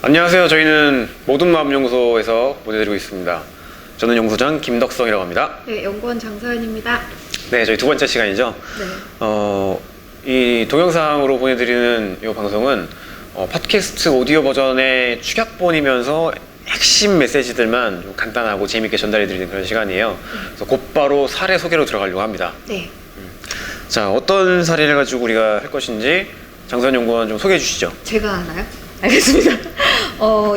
안녕하세요. 저희는 모든마음연구소에서 보내드리고 있습니다. 저는 연구소장 김덕성이라고 합니다. 네, 연구원 장서연입니다. 네, 저희 두 번째 시간이죠. 네. 이 동영상으로 보내드리는 이 방송은 팟캐스트 오디오 버전의 축약본이면서 핵심 메시지들만 좀 간단하고 재밌게 전달해드리는 그런 시간이에요. 그래서 곧바로 사례 소개로 들어가려고 합니다. 네. 자, 어떤 사례를 가지고 우리가 할 것인지 장서연 연구원 좀 소개해 주시죠. 제가 하나요? 알겠습니다.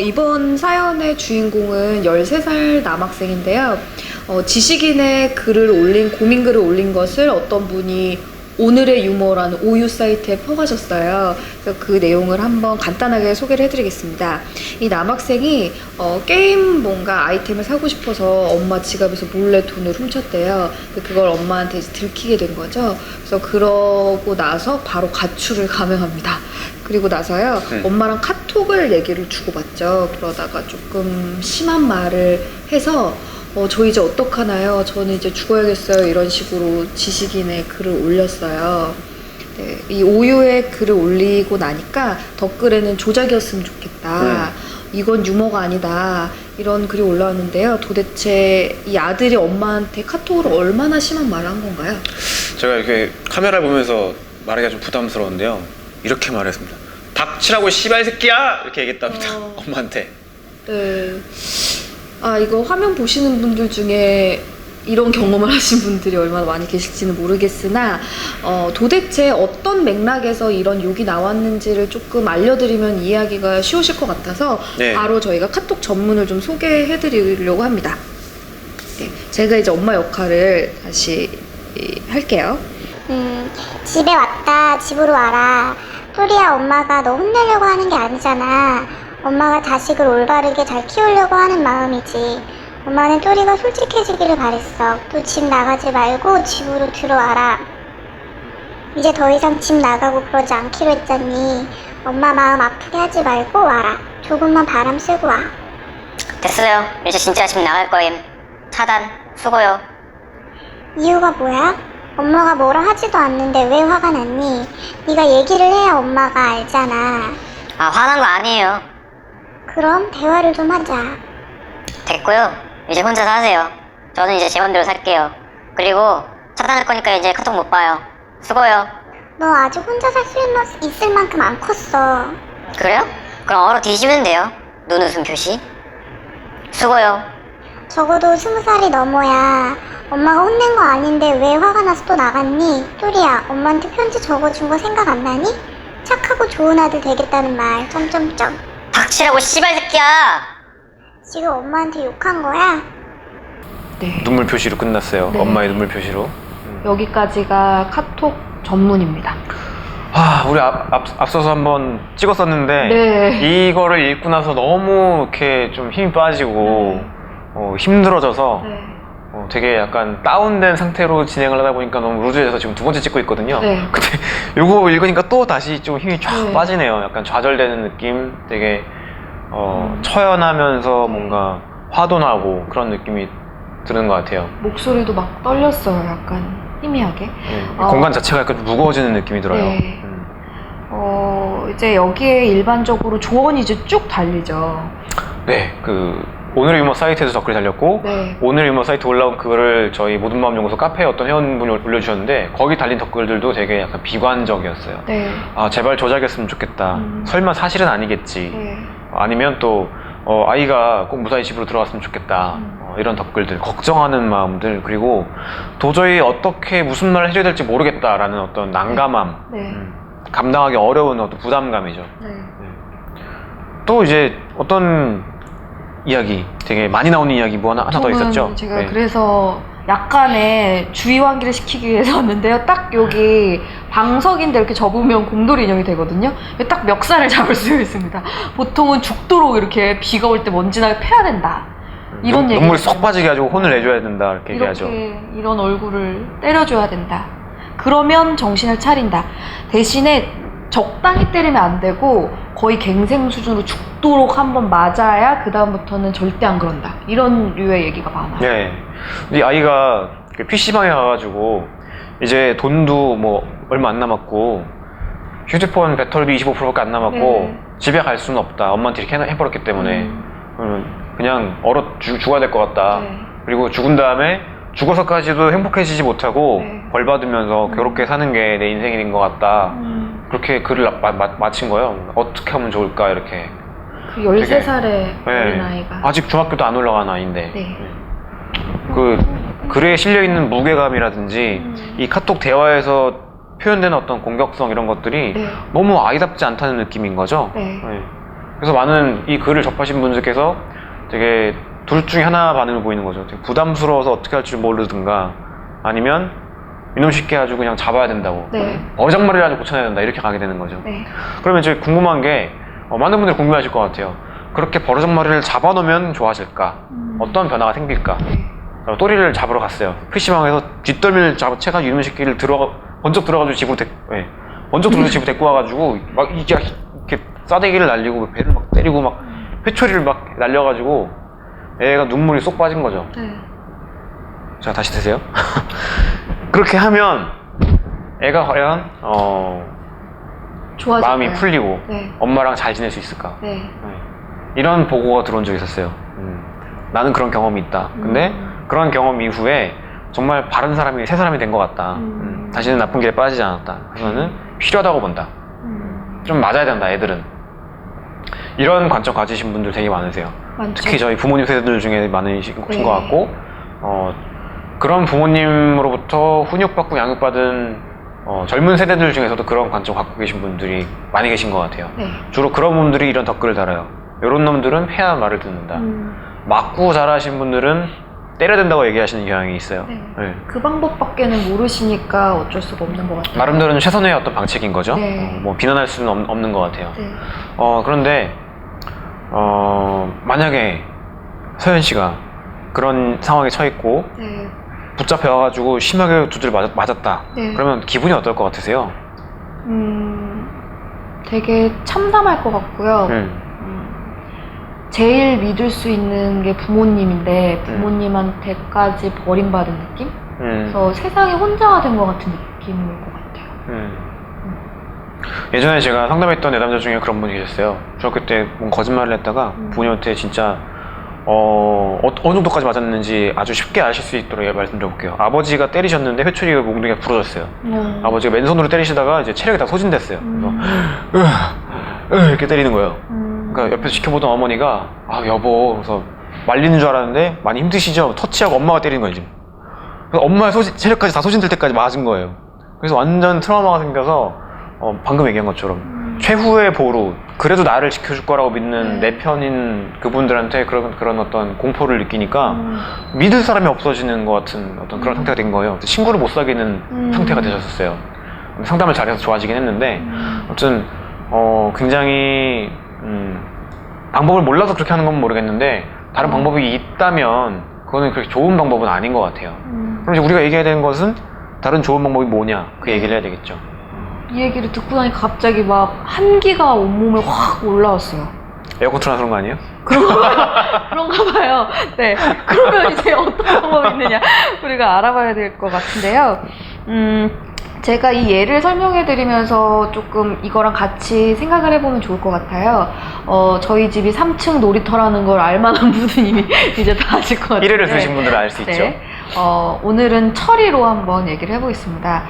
이번 사연의 주인공은 13살 남학생인데요. 지식인의 글을 올린, 고민글을 올린 것을 어떤 분이 오늘의 유머라는 OU 사이트에 퍼가셨어요. 그래서 그 내용을 한번 간단하게 소개를 해드리겠습니다. 이 남학생이 게임 뭔가 아이템을 사고 싶어서 엄마 지갑에서 몰래 돈을 훔쳤대요. 그걸 엄마한테 이제 들키게 된 거죠. 그래서 그러고 나서 바로 가출을 감행합니다. 그리고 나서요, 엄마랑 카톡을 얘기를 주고받죠. 그러다가 조금 심한 말을 해서 저 이제 어떡하나요? 저는 이제 죽어야겠어요. 이런 식으로 지식인의 글을 올렸어요. 네, 이 오유의 글을 올리고 나니까 댓글에는 조작이었으면 좋겠다. 이건 유머가 아니다. 이런 글이 올라왔는데요. 도대체 이 아들이 엄마한테 카톡으로 얼마나 심한 말을 한 건가요? 제가 이렇게 카메라를 보면서 말하기가 좀 부담스러운데요. 이렇게 말했습니다. 닥치라고 씨발 새끼야! 이렇게 얘기했답니다. 엄마한테. 네. 이거 화면 보시는 분들 중에 이런 경험을 하신 분들이 얼마나 많이 계실지는 모르겠으나 도대체 어떤 맥락에서 이런 욕이 나왔는지를 조금 알려드리면 이해하기가 쉬우실 것 같아서 네. 바로 저희가 카톡 전문을 좀 소개해드리려고 합니다. 네, 제가 이제 엄마 역할을 다시 할게요. 집에 왔다. 집으로 와라. 또리야, 엄마가 너 혼내려고 하는 게 아니잖아. 엄마가 자식을 올바르게 잘 키우려고 하는 마음이지. 엄마는 또리가 솔직해지기를 바랬어. 또 집 나가지 말고 집으로 들어와라. 이제 더 이상 집 나가고 그러지 않기로 했잖니. 엄마 마음 아프게 하지 말고 와라. 조금만 바람 쐬고 와. 됐어요. 이제 진짜 집 나갈 거임. 차단. 수고요. 이유가 뭐야? 엄마가 뭐라 하지도 않는데 왜 화가 났니? 네가 얘기를 해야 엄마가 알잖아. 화난 거 아니에요. 그럼 대화를 좀 하자. 됐고요. 이제 혼자 사세요. 저는 이제 제 맘대로 살게요. 그리고 차단할 거니까 이제 카톡 못 봐요. 수고요. 너 아직 혼자 살 수 있을 만큼 안 컸어. 그래요? 그럼 얼어 뒤지면 돼요. 눈웃음 표시. 수고요. 적어도 20살이 넘어야. 엄마가 혼낸 거 아닌데 왜 화가 나서 또 나갔니? 또리야, 엄마한테 편지 적어준 거 생각 안 나니? 착하고 좋은 아들 되겠다는 말. 점점점. 닥치라고 씨발 새끼야. 지금 엄마한테 욕한 거야? 네. 눈물 표시로 끝났어요. 네. 엄마의 눈물 표시로. 여기까지가 카톡 전문입니다. 우리 앞서서 한번 찍었었는데 네. 이거를 읽고 나서 너무 이렇게 좀 힘이 빠지고 힘들어져서 네. 되게 약간 다운된 상태로 진행을 하다 보니까 너무 루즈해서 지금 두 번째 찍고 있거든요. 네. 근데 요거 읽으니까 또 다시 좀 힘이 쫙 네. 빠지네요. 약간 좌절되는 느낌, 되게 처연하면서 뭔가 화도 나고 그런 느낌이 드는 것 같아요. 목소리도 막 떨렸어요. 약간 희미하게. 공간 자체가 약간 좀 무거워지는 느낌이 들어요. 네. 이제 여기에 일반적으로 조언이 이제 쭉 달리죠. 네, 오늘의 유머 사이트에서 댓글이 달렸고 네. 오늘의 유머 사이트 올라온 그거를 저희 모든마음연구소 카페에 어떤 회원분이 올려주셨는데 거기 달린 댓글들도 되게 약간 비관적이었어요. 네. 제발 조작이었으면 좋겠다. 설마 사실은 아니겠지. 네. 아니면 또 아이가 꼭 무사히 집으로 들어왔으면 좋겠다. 이런 댓글들, 걱정하는 마음들, 그리고 도저히 어떻게 무슨 말을 해줘야 될지 모르겠다라는 어떤 난감함, 네. 감당하기 어려운 어떤 부담감이죠. 네. 또 이제 어떤 이야기, 되게 많이 나오는 이야기 뭐 하나 더 있었죠? 제가 네. 그래서 약간의 주의 환기를 시키기 위해서 왔는데요. 딱 여기 방석인데 이렇게 접으면 곰돌이 인형이 되거든요. 딱 멱살을 잡을 수 있습니다. 보통은 죽도록 이렇게 비가 올 때 먼지나게 패야 된다. 이런 얘기. 눈물이 쏙 빠지게 해가지고 혼을 내줘야 된다 이렇게 얘기하죠. 이런 얼굴을 때려줘야 된다. 그러면 정신을 차린다. 대신에 적당히 때리면 안 되고 거의 갱생 수준으로 죽도록 한번 맞아야 그 다음부터는 절대 안 그런다. 이런 류의 얘기가 많아요. 네. 이 아이가 PC방에 가가지고 이제 돈도 뭐 얼마 안 남았고 휴대폰 배터리도 25%밖에 안 남았고 네. 집에 갈 수는 없다. 엄마한테 이렇게 해버렸기 때문에 그냥 죽어야 될 것 같다. 네. 그리고 죽은 다음에 죽어서까지도 행복해지지 못하고 네. 벌 받으면서 괴롭게 사는 게 내 인생인 것 같다. 그렇게 글을 마친 거예요. 어떻게 하면 좋을까 이렇게. 그 13살의 네. 어린아이가. 아직 중학교도 안 올라간 아이인데 네. 그 글에 실려있는 무게감이라든지 이 카톡 대화에서 표현되는 어떤 공격성 이런 것들이 네. 너무 아이답지 않다는 느낌인 거죠. 네. 네. 그래서 많은 이 글을 접하신 분들께서 되게 둘 중에 하나 반응을 보이는 거죠. 되게 부담스러워서 어떻게 할 줄 모르든가 아니면 이놈 쉽게 아주 그냥 잡아야 된다고 네. 버장머리를 아주 고쳐내야 된다 이렇게 가게 되는 거죠. 네. 그러면 이제 궁금한 게 많은 분들이 궁금해하실 것 같아요. 그렇게 버장머리를 잡아놓으면 좋아질까? 어떤 변화가 생길까? 네. 또리를 잡으러 갔어요. PC방에서 뒷덜미를 채가 이놈 새끼를 번쩍 들어가지고 집으로 번쩍 들어가서 집으로 데리고 와가지고 막 이렇게 싸대기를 날리고 배를 막 때리고 막 회초리를 막 날려가지고 애가 눈물이 쏙 빠진 거죠. 네. 자, 다시 드세요. 그렇게 하면 애가 과연 좋아질까요? 마음이 풀리고 네. 엄마랑 잘 지낼 수 있을까? 네. 네. 이런 보고가 들어온 적이 있었어요. 나는 그런 경험이 있다. 근데 그런 경험 이후에 정말 바른 사람이 새 사람이 된 것 같다. 다시는 나쁜 길에 빠지지 않았다. 그래서는 필요하다고 본다. 좀 맞아야 된다, 애들은. 이런 관점 가지신 분들 되게 많으세요. 많죠. 특히 저희 부모님 세대들 중에 많으신 네. 것 같고 그런 부모님으로부터 훈육받고 양육받은 젊은 세대들 중에서도 그런 관점 갖고 계신 분들이 많이 계신 것 같아요. 네. 주로 그런 분들이 이런 댓글을 달아요. 이런 놈들은 해야 말을 듣는다. 맞고 자라신 분들은 때려야 된다고 얘기하시는 경향이 있어요. 네. 네. 그 방법밖에는 모르시니까 어쩔 수가 없는 것 같아요. 나름대로는 최선의 어떤 방책인 거죠. 네. 뭐 비난할 수는 없는 것 같아요. 네. 그런데 만약에 서현 씨가 그런 상황에 처했고 네. 붙잡혀가지고 심하게 두드려 맞았다. 네. 그러면 기분이 어떨 것 같으세요? 되게 참담할 것 같고요. 제일 믿을 수 있는 게 부모님인데 부모님한테까지 버림받은 느낌? 그래서 세상에 혼자가 된 것 같은 느낌일 것 같아요. 예전에 제가 상담했던 내담자 중에 그런 분이 계셨어요. 중학교 때 뭔가 거짓말을 했다가 부모님한테 진짜 어느 정도까지 맞았는지 아주 쉽게 아실 수 있도록 말씀드려볼게요. 아버지가 때리셨는데 회초리가 몽둥이가 부러졌어요. 아버지가 맨손으로 때리시다가 이제 체력이 다 소진됐어요. 그래서 이렇게 때리는 거예요. 그러니까 옆에서 지켜보던 어머니가 여보 그래서 말리는 줄 알았는데 많이 힘드시죠? 터치하고 엄마가 때리는 거예요 지금. 그래서 엄마의 체력까지 다 소진될 때까지 맞은 거예요. 그래서 완전 트라우마가 생겨서 방금 얘기한 것처럼 최후의 보루, 그래도 나를 지켜줄 거라고 믿는 내 편인 그분들한테 그런 어떤 공포를 느끼니까 믿을 사람이 없어지는 것 같은 어떤 그런 상태가 된 거예요. 친구를 못 사귀는 상태가 되셨었어요. 상담을 잘해서 좋아지긴 했는데 아무튼 굉장히 방법을 몰라서 그렇게 하는 건 모르겠는데 다른 방법이 있다면 그거는 그렇게 좋은 방법은 아닌 것 같아요. 그럼 이제 우리가 얘기해야 되는 것은 다른 좋은 방법이 뭐냐 그 얘기를 해야 되겠죠. 이 얘기를 듣고 나니까 갑자기 막 한기가 온몸에 확 올라왔어요. 에어컨 틀어놔서 그런 거 아니에요? 그런가 봐요. 네. 그러면 이제 어떤 방법이 있느냐 우리가 알아봐야 될 것 같은데요. 제가 이 예를 설명해 드리면서 조금 이거랑 같이 생각을 해보면 좋을 것 같아요. 저희 집이 3층 놀이터라는 걸 알만한 분은 이미 이제 다 아실 것 같아요. 1회를 들으신 분들은 알 수 있죠. 오늘은 철이로 한번 얘기를 해보겠습니다.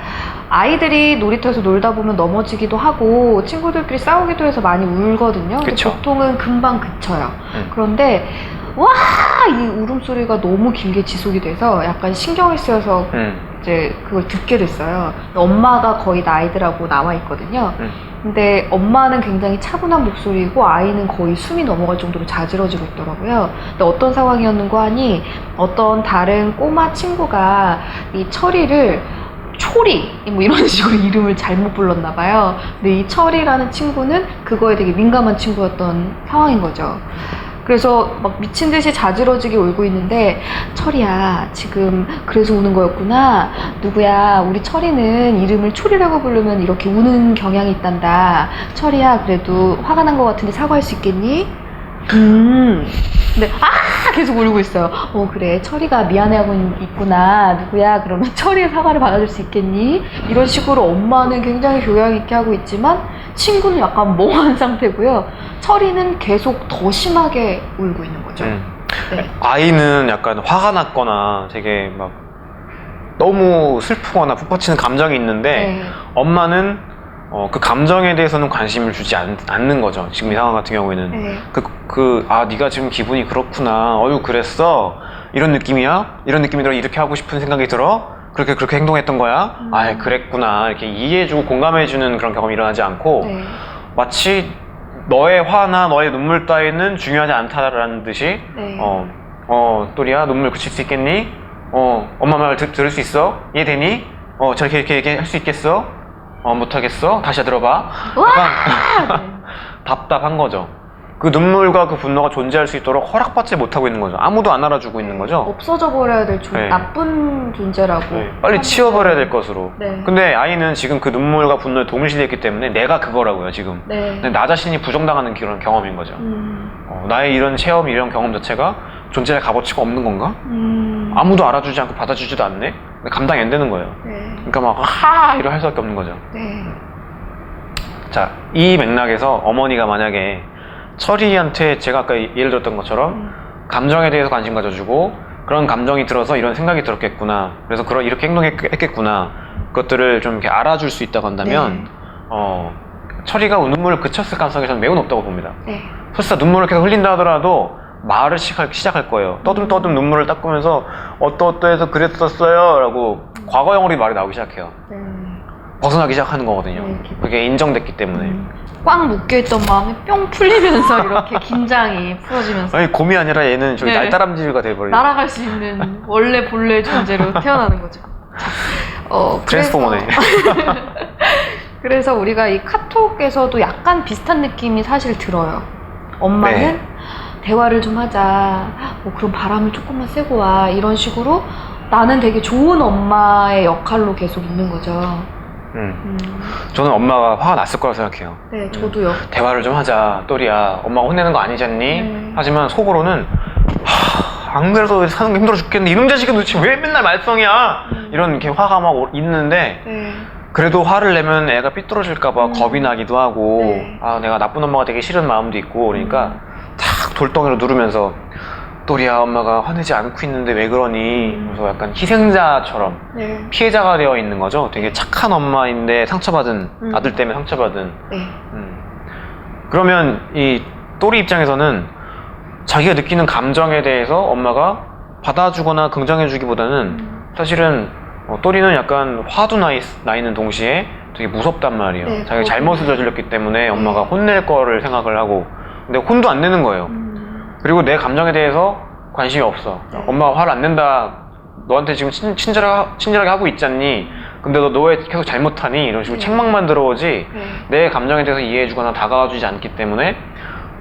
아이들이 놀이터에서 놀다 보면 넘어지기도 하고 친구들끼리 싸우기도 해서 많이 울거든요. 근데 그쵸. 보통은 금방 그쳐요. 그런데 이 울음소리가 너무 길게 지속이 돼서 약간 신경을 쓰여서 이제 그걸 듣게 됐어요. 엄마가 거의 아이들하고 나와 있거든요. 근데 엄마는 굉장히 차분한 목소리이고 아이는 거의 숨이 넘어갈 정도로 자지러지고 있더라고요. 근데 어떤 상황이었는고 하니 어떤 다른 꼬마 친구가 이 철이를 초리 뭐 이런 식으로 이름을 잘못 불렀나 봐요. 근데 이 철이라는 친구는 그거에 되게 민감한 친구였던 상황인 거죠. 그래서 막 미친 듯이 자지러지게 울고 있는데 철이야 지금 그래서 우는 거였구나. 누구야 우리 철이는 이름을 초리라고 부르면 이렇게 우는 경향이 있단다. 철이야 그래도 화가 난 것 같은데 사과할 수 있겠니? 근데 계속 울고 있어요. 그래, 철이가 미안해하고 있구나. 누구야? 그러면 철이의 사과를 받아줄 수 있겠니? 이런 식으로 엄마는 굉장히 교양 있게 하고 있지만 친구는 약간 멍한 상태고요. 철이는 계속 더 심하게 울고 있는 거죠. 네. 아이는 약간 화가 났거나 되게 막 너무 슬프거나 북받치는 감정이 있는데 네. 엄마는 그 감정에 대해서는 관심을 주지 않는 거죠. 지금 이 상황 같은 경우에는 네. 네가 지금 기분이 그렇구나. 그랬어. 이런 느낌이야? 이런 느낌이 들어. 이렇게 하고 싶은 생각이 들어? 그렇게 행동했던 거야? 그랬구나. 이렇게 이해해주고 공감해주는 그런 경험이 일어나지 않고 네. 마치 너의 화나 너의 눈물 따위는 중요하지 않다라는 듯이 네. 또리야 눈물 그칠 수 있겠니? 엄마 말 들을 수 있어? 이해되니? 저렇게 할 수 있겠어? 못하겠어? 다시 들어봐. 약간 답답한 거죠. 그 눈물과 그 분노가 존재할 수 있도록 허락받지 못하고 있는 거죠. 아무도 안 알아주고 있는 거죠. 없어져 버려야 될 네. 나쁜 존재라고. 네, 빨리 치워버려야 될 것으로. 네. 근데 아이는 지금 그 눈물과 분노에 동일시되어 있기 때문에 내가 그거라고요, 지금. 네. 근데 나 자신이 부정당하는 그런 경험인 거죠. 나의 이런 체험, 이런 경험 자체가 존재할 값어치가 없는 건가? 아무도 알아주지 않고 받아주지도 않네? 감당이 안 되는 거예요. 네. 그러니까 막, 이러 할 수밖에 없는 거죠. 네. 자, 이 맥락에서 어머니가 만약에 철이한테 제가 아까 예를 들었던 것처럼 감정에 대해서 관심 가져주고 그런 감정이 들어서 이런 생각이 들었겠구나. 그래서 이렇게 행동했겠구나. 그것들을 좀 이렇게 알아줄 수 있다고 한다면, 철이가 눈물을 그쳤을 가능성이 저는 매우 높다고 봅니다. 네. 설사 눈물을 계속 흘린다 하더라도 말을 시작할 거예요. 떠듬떠듬 눈물을 닦으면서 어떠해서 그랬었어요 라고 과거형으로 말이 나오기 시작해요. 네. 벗어나기 시작하는 거거든요. 네, 이렇게. 그게 인정됐기 때문에. 꽉 묶여있던 마음이 뿅 풀리면서 이렇게 긴장이 풀어지면서 아니 곰이 아니라 얘는 저기 네. 날다람쥐가 돼버리고 날아갈 수 있는 원래 본래 존재로 태어나는 거죠. 트랜스포머네. 그래서 우리가 이 카톡에서도 약간 비슷한 느낌이 사실 들어요. 엄마는 네. 대화를 좀 하자. 그럼 바람을 조금만 쐬고 와. 이런 식으로 나는 되게 좋은 엄마의 역할로 계속 있는 거죠. 저는 엄마가 화가 났을 거라고 생각해요. 네, 저도요. 대화를 좀 하자, 또리야. 엄마가 혼내는 거 아니잖니? 네. 하지만 속으로는 안 그래도 사는 게 힘들어 죽겠는데 이놈 자식은 도대체 왜 맨날 말썽이야? 이런 이렇게 화가 막 있는데 네. 그래도 화를 내면 애가 삐뚤어질까봐 겁이 나기도 하고 네. 내가 나쁜 엄마가 되게 싫은 마음도 있고 그러니까 탁 돌덩이로 누르면서 또리야 엄마가 화내지 않고 있는데 왜 그러니? 그래서 약간 희생자처럼 네. 피해자가 되어 있는 거죠. 되게 착한 엄마인데 상처받은 아들 때문에 상처받은. 네. 그러면 이 또리 입장에서는 자기가 느끼는 감정에 대해서 엄마가 받아주거나 긍정해주기보다는 사실은 또리는 약간 화도 나 있는 동시에 되게 무섭단 말이에요. 네, 자기가 잘못을 저질렀기 때문에 엄마가 혼낼 거를 생각을 하고 근데 혼도 안 내는 거예요. 그리고 내 감정에 대해서 관심이 없어. 엄마가 화를 안 낸다. 너한테 지금 친절하게 하고 있잖니. 근데 너 왜 계속 잘못하니? 이런 식으로 책망만 들어오지 내 감정에 대해서 이해해주거나 다가와주지 않기 때문에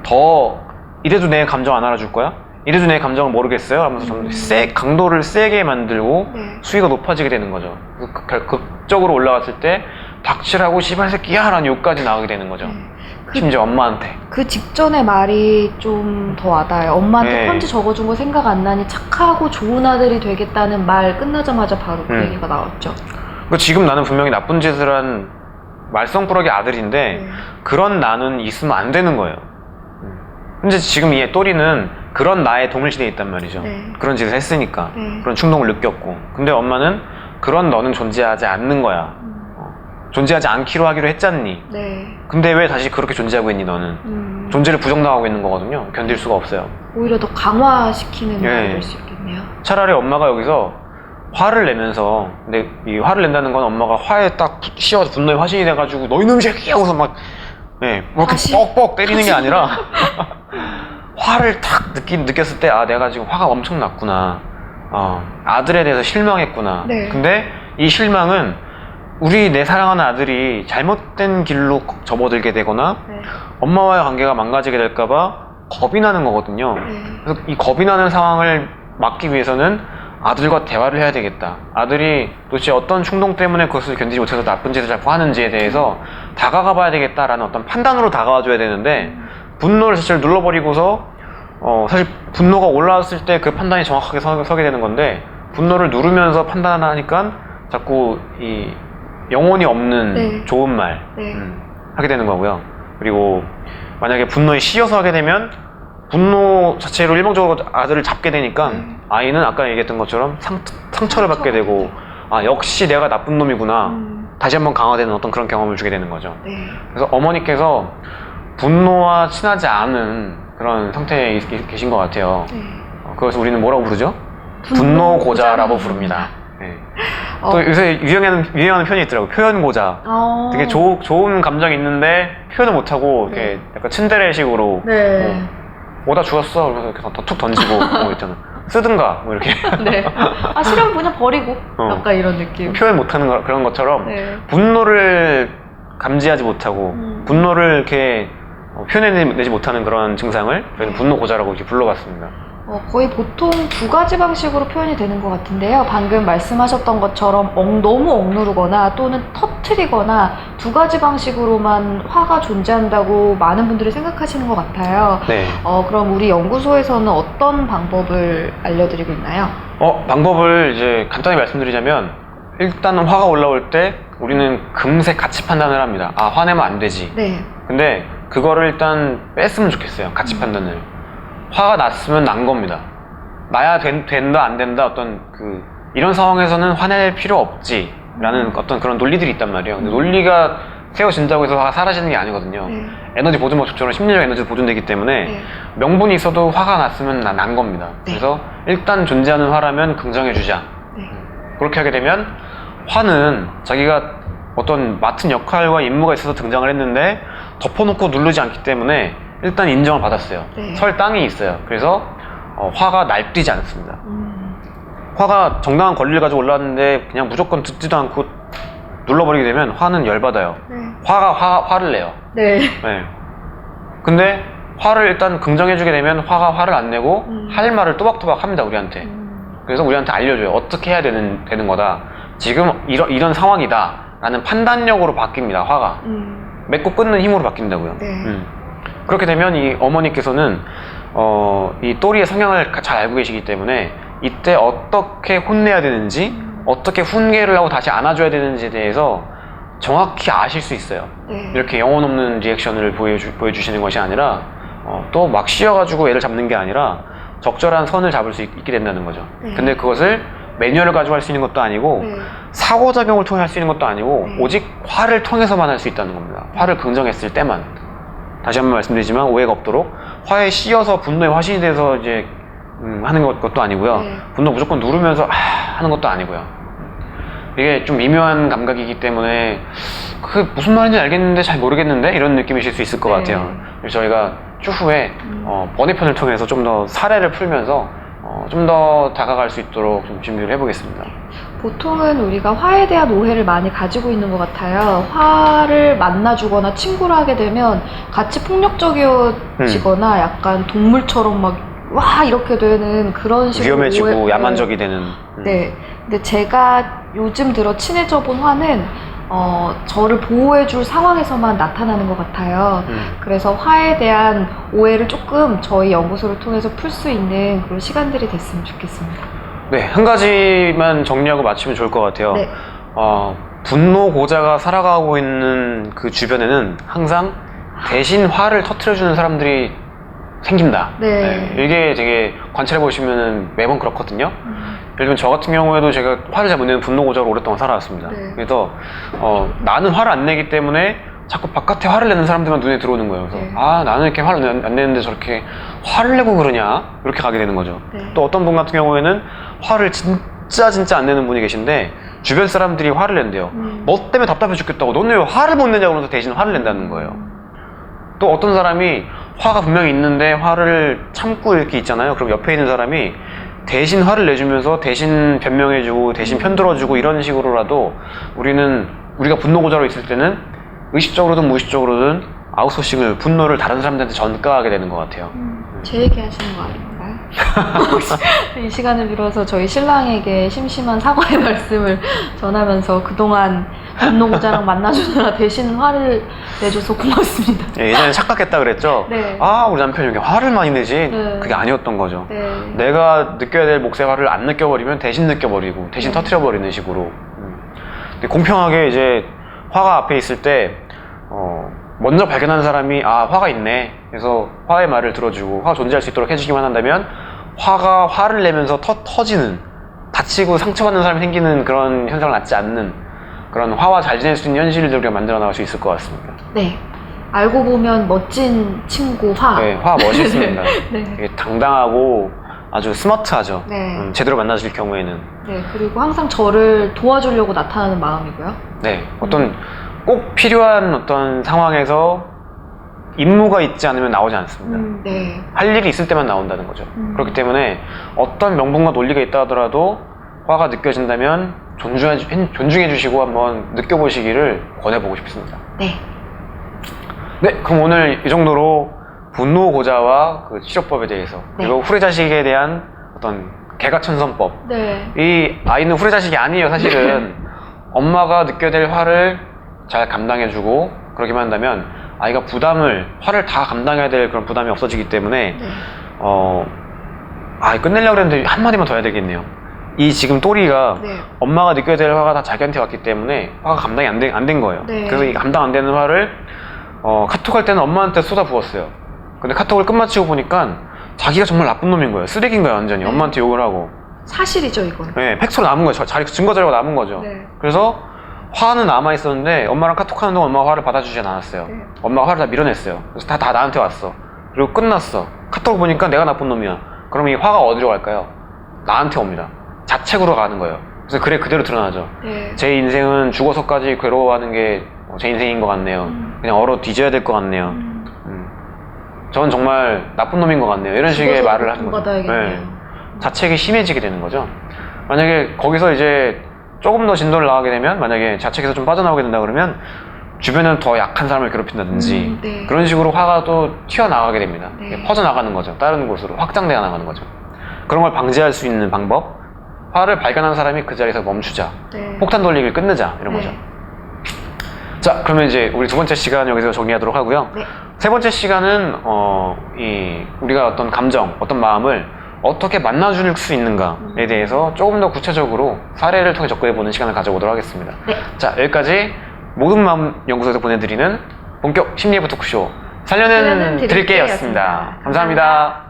더 이래도 내 감정 안 알아줄 거야? 이래도 내 감정을 모르겠어요? 하면서 좀 강도를 세게 만들고 수위가 높아지게 되는 거죠. 극적으로 올라갔을 때 닥치라고 씨발 새끼야 라는 욕까지 나오게 되는 거죠. 심지어 엄마한테. 그 직전의 말이 좀 더 와닿아요. 엄마한테 네. 편지 적어준 거 생각 안 나니 착하고 좋은 아들이 되겠다는 말 끝나자마자 바로 그 얘기가 나왔죠. 그러니까 지금 나는 분명히 나쁜 짓을 한 말썽꾸러기 아들인데 그런 나는 있으면 안 되는 거예요. 근데 지금 이 또리는 그런 나에 동일시되어 있단 말이죠. 그런 짓을 했으니까 그런 충동을 느꼈고 근데 엄마는 그런 너는 존재하지 않는 거야. 존재하지 않기로 하기로 했잖니. 근데 왜 다시 그렇게 존재하고 있니 너는? 존재를 부정당하고 있는 거거든요. 견딜 수가 없어요. 오히려 더 강화시키는 말이 될 수 있겠네요. 차라리 엄마가 여기서 화를 내면서 근데 이 화를 낸다는 건 엄마가 화에 딱 씌워서 분노에 화신이 돼가지고 너 이놈 새끼 하고서 막 이렇게 뻑뻑 때리는 게 아니라 화를 탁 느꼈을 때 내가 지금 화가 엄청 났구나. 아들에 대해서 실망했구나. 근데 이 실망은 내 사랑하는 아들이 잘못된 길로 접어들게 되거나 엄마와의 관계가 망가지게 될까봐 겁이 나는 거거든요. 그래서 이 겁이 나는 상황을 막기 위해서는 아들과 대화를 해야 되겠다. 아들이 도대체 어떤 충동 때문에 그것을 견디지 못해서 나쁜 짓을 자꾸 하는지에 대해서 다가가 봐야 되겠다라는 어떤 판단으로 다가와 줘야 되는데 분노를 자체를 눌러버리고서 사실 분노가 올라왔을 때 그 판단이 정확하게 서게 되는 건데 분노를 누르면서 판단하니까 자꾸 이 영혼이 없는 네. 좋은 말 네. 하게 되는 거고요. 그리고 만약에 분노에 씌여서 하게 되면 분노 자체로 일방적으로 아들을 잡게 되니까 아이는 아까 얘기했던 것처럼 상처를 받게 되고 아 역시 내가 나쁜 놈이구나 다시 한번 강화되는 어떤 그런 경험을 주게 되는 거죠. 네. 그래서 어머니께서 분노와 친하지 않은 그런 상태에 계신 것 같아요. 네. 그것을 우리는 뭐라고 부르죠? 분노고자라고 분노고자라고 부릅니다. 네. 또 어. 요새 유행하는 표현이 있더라고요. 표현고자. 되게 좋은 감정이 있는데 표현을 못하고 이렇게 약간 츤데레식으로 네. 오다 죽었어 그러면서 이렇게 툭 던지고 뭐 있잖아. 쓰든가 뭐 이렇게 네. 아, 싫으면 그냥 버리고. 어. 약간 이런 느낌. 표현 못하는 그런 것처럼 네. 분노를 감지하지 못하고 분노를 이렇게 표현해내지 못하는 그런 증상을 저희는 분노고자라고 이렇게 불러봤습니다. 거의 보통 두 가지 방식으로 표현이 되는 것 같은데요. 방금 말씀하셨던 것처럼 너무 억누르거나 또는 터트리거나 두 가지 방식으로만 화가 존재한다고 많은 분들이 생각하시는 것 같아요. 네. 그럼 우리 연구소에서는 어떤 방법을 알려드리고 있나요? 방법을 이제 간단히 말씀드리자면 일단은 화가 올라올 때 우리는 금세 가치 판단을 합니다. 아, 화내면 안 되지. 네. 근데 그거를 일단 뺐으면 좋겠어요. 가치 판단을. 화가 났으면 난 겁니다. 나야 된다 안 된다 어떤 이런 상황에서는 화낼 필요 없지 라는 어떤 그런 논리들이 있단 말이에요. 근데 논리가 세워진다고 해서 화가 사라지는 게 아니거든요. 네. 에너지 보존법칙처럼 심리적 에너지도 보존되기 때문에 네. 명분이 있어도 화가 났으면 난 겁니다. 네. 그래서 일단 존재하는 화라면 긍정해주자. 네. 그렇게 하게 되면 화는 자기가 어떤 맡은 역할과 임무가 있어서 등장을 했는데 덮어놓고 누르지 않기 때문에 일단 인정을 받았어요. 네. 설 땅이 있어요. 그래서 화가 날뛰지 않습니다. 화가 정당한 권리를 가지고 올라왔는데 그냥 무조건 듣지도 않고 눌러버리게 되면 화는 열받아요. 네. 화를 내요. 네. 네. 근데 화를 일단 긍정해주게 되면 화가 화를 안 내고 할 말을 또박또박 합니다, 우리한테. 그래서 우리한테 알려줘요. 어떻게 해야 되는 거다. 지금 이런 상황이다. 라는 판단력으로 바뀝니다, 화가. 맺고 끊는 힘으로 바뀐다고요. 네. 그렇게 되면 이 어머니께서는 이 또리의 성향을 잘 알고 계시기 때문에 이때 어떻게 혼내야 되는지 어떻게 훈계를 하고 다시 안아줘야 되는지에 대해서 정확히 아실 수 있어요. 네. 이렇게 영혼 없는 리액션을 보여주시는 것이 아니라 또 막 씌워가지고 애를 잡는 게 아니라 적절한 선을 잡을 수 있게 된다는 거죠. 네. 근데 그것을 매뉴얼을 가지고 할 수 있는 것도 아니고 네. 상호작용을 통해 할 수 있는 것도 아니고 네. 오직 화를 통해서만 할 수 있다는 겁니다. 화를 긍정했을 때만. 다시 한번 말씀드리지만 오해가 없도록 화에 씌어서 분노의 화신이 돼서 이제 하는 것도 아니고요. 네. 분노 무조건 누르면서 하는 것도 아니고요. 이게 좀 미묘한 감각이기 때문에 그게 무슨 말인지 알겠는데 잘 모르겠는데 이런 느낌이실 수 있을 것 네. 같아요. 그래서 저희가 추후에 번외편을 통해서 좀 더 사례를 풀면서 좀 더 다가갈 수 있도록 좀 준비를 해보겠습니다. 보통은 우리가 화에 대한 오해를 많이 가지고 있는 것 같아요. 화를 만나주거나 친구를 하게 되면 같이 폭력적이어지거나 약간 동물처럼 막 와 이렇게 되는 그런 식으로 위험해지고 야만적이 되는. 네. 근데 제가 요즘 들어 친해져 본 화는 저를 보호해줄 상황에서만 나타나는 것 같아요. 그래서 화에 대한 오해를 조금 저희 연구소를 통해서 풀 수 있는 그런 시간들이 됐으면 좋겠습니다. 네, 한 가지만 정리하고 마치면 좋을 것 같아요. 네. 분노고자가 살아가고 있는 그 주변에는 항상 대신 화를 터트려주는 사람들이 생긴다. 네. 이게 되게 관찰해 보시면 매번 그렇거든요. 예를 들면 저 같은 경우에도 제가 화를 잘 못 내는 분노고자로 오랫동안 살아왔습니다. 네. 그래서 나는 화를 안 내기 때문에 자꾸 바깥에 화를 내는 사람들만 눈에 들어오는 거예요. 그래서 네. 나는 이렇게 화를 안 내는데 저렇게 화를 내고 그러냐 이렇게 가게 되는 거죠. 네. 또 어떤 분 같은 경우에는 화를 진짜 안 내는 분이 계신데 주변 사람들이 화를 낸대요. 너 때문에 답답해 죽겠다고 너는 왜 화를 못 내냐고 그러면서 대신 화를 낸다는 거예요. 또 어떤 사람이 화가 분명히 있는데 화를 참고 이렇게 있잖아요. 그럼 옆에 있는 사람이 대신 화를 내주면서 대신 변명해주고 대신 편들어주고 이런 식으로라도 우리가 분노고자로 있을 때는 의식적으로든 무의식적으로든 아웃소싱을 분노를 다른 사람들한테 전가하게 되는 것 같아요. 제 얘기 하시는 거 아닌가요? 이 시간을 빌어서 저희 신랑에게 심심한 사과의 말씀을 전하면서 그동안 분노고자랑 만나주느라 대신 화를 내줘서 고맙습니다. 예, 예전에 착각했다 그랬죠? 네. 아, 우리 남편이 이렇게 화를 많이 내지? 네. 그게 아니었던 거죠. 네. 내가 느껴야 될 몫의 화를 안 느껴버리면 대신 느껴버리고 대신 네. 터트려버리는 식으로. 근데 공평하게 이제 화가 앞에 있을 때 먼저 발견한 사람이 아, 화가 있네. 그래서 화의 말을 들어주고 화가 존재할 수 있도록 해주기만 한다면 화가 화를 내면서 터지는, 다치고 상처받는 사람이 생기는 그런 현상을 낳지 않는 그런 화와 잘 지낼 수 있는 현실을 우리가 만들어 나갈 수 있을 것 같습니다. 네. 알고 보면 멋진 친구 화. 네, 화 멋있습니다. 네. 되게 당당하고 아주 스마트하죠. 네. 제대로 만나실 경우에는. 네. 그리고 항상 저를 도와주려고 나타나는 마음이고요. 네, 어떤 꼭 필요한 어떤 상황에서 임무가 있지 않으면 나오지 않습니다. 네. 할 일이 있을 때만 나온다는 거죠. 그렇기 때문에 어떤 명분과 논리가 있다 하더라도 화가 느껴진다면 존중해 주시고 한번 느껴보시기를 권해보고 싶습니다. 네. 네, 그럼 오늘 이 정도로 분노고자와 그 치료법에 대해서 네. 그리고 후레자식에 대한 어떤 개가천선법. 네. 이 아이는 후레자식이 아니에요, 사실은. 엄마가 느껴야 될 화를 잘 감당해주고 그러기만 한다면 아이가 화를 다 감당해야 될 그런 부담이 없어지기 때문에 네. 끝내려고 했는데 한마디만 더 해야 되겠네요. 이 지금 또리가 네. 엄마가 느껴야 될 화가 다 자기한테 왔기 때문에 화가 감당이 안 된 거예요. 네. 그래서 이 감당 안 되는 화를 카톡할 때는 엄마한테 쏟아부었어요. 근데 카톡을 끝마치고 보니까 자기가 정말 나쁜 놈인 거예요. 쓰레기인 거예요, 완전히. 네. 엄마한테 욕을 하고. 사실이죠, 이건. 네, 팩트로 남은 거죠. 증거 자료가 남은 거죠. 네. 그래서 화는 남아 있었는데 엄마랑 카톡하는 동안 엄마가 화를 받아주지 않았어요. 네. 엄마가 화를 다 밀어냈어요. 그래서 다 나한테 왔어. 그리고 끝났어. 카톡을 보니까 내가 나쁜 놈이야. 그럼 이 화가 어디로 갈까요? 나한테 옵니다. 자책으로 가는 거예요. 그래서 그래 그대로 드러나죠. 네. 제 인생은 죽어서까지 괴로워하는 게 제 인생인 것 같네요. 그냥 얼어 뒤져야 될 것 같네요. 전 정말 나쁜 놈인 것 같네요. 이런 식의 말을 하는 거죠. 받아야겠네요. 자책이 심해지게 되는 거죠. 만약에 거기서 이제 조금 더 진도를 나가게 되면, 만약에 자책에서 좀 빠져나오게 된다 그러면 주변은 더 약한 사람을 괴롭힌다든지 네. 그런 식으로 화가 또 튀어나가게 됩니다. 네. 퍼져나가는 거죠. 다른 곳으로 확장되어 나가는 거죠. 그런 걸 방지할 수 있는 방법, 화를 발견한 사람이 그 자리에서 멈추자. 네. 폭탄 돌리기를 끝내자. 이런 네. 거죠. 자, 그러면 이제 우리 두 번째 시간 여기서 정리하도록 하고요. 네. 세 번째 시간은 우리가 어떤 감정, 어떤 마음을 어떻게 만나줄 수 있는가에 대해서 조금 더 구체적으로 사례를 통해 접근해보는 시간을 가져보도록 하겠습니다. 네. 자, 여기까지 모든 마음 연구소에서 보내드리는 본격 심리예부 토크쇼 살려는 살려는 드릴게였습니다. 드릴게였습니다. 감사합니다.